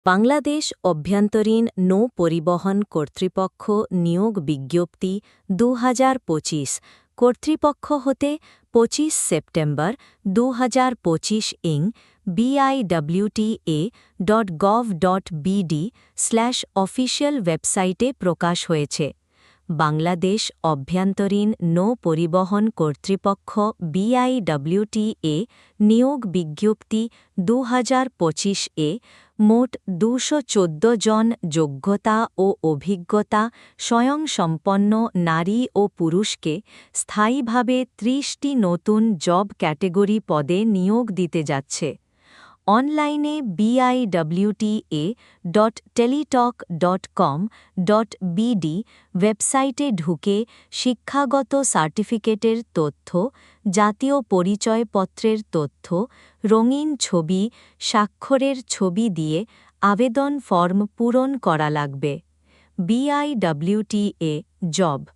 বাংলাদেশ অভ্যন্তরীণ নৌ পরিবহন কর্তৃপক্ষ নিয়োগ বিজ্ঞপ্তি 2025 কর্তৃপক্ষ হতে 25 সেপ্টেম্বর 2025 ইং biwta.gov.bd/অফিসিয়াল ওয়েবসাইটে প্রকাশ হয়েছে। বাংলাদেশ অভ্যন্তরীণ নৌ পরিবহন কর্তৃপক্ষ বিআইডব্লিউটিএ নিয়োগ বিজ্ঞপ্তি 2025-এ মোট 214 জন যোগ্যতা ও অভিজ্ঞতা স্বয়ংসম্পন্ন নারী ও পুরুষকে স্থায়ীভাবে 30টি নতুন জব ক্যাটেগরি পদে নিয়োগ দিতে যাচ্ছে। অনলাইনে biwta.teletalk.com.bd ওয়েবসাইটে ঢুকে শিক্ষাগত সার্টিফিকেটের তথ্য, জাতীয় পরিচয়পত্রের তথ্য, রঙিন ছবি, স্বাক্ষরের ছবি দিয়ে আবেদন ফর্ম পূরণ করা লাগবে। BIWTA job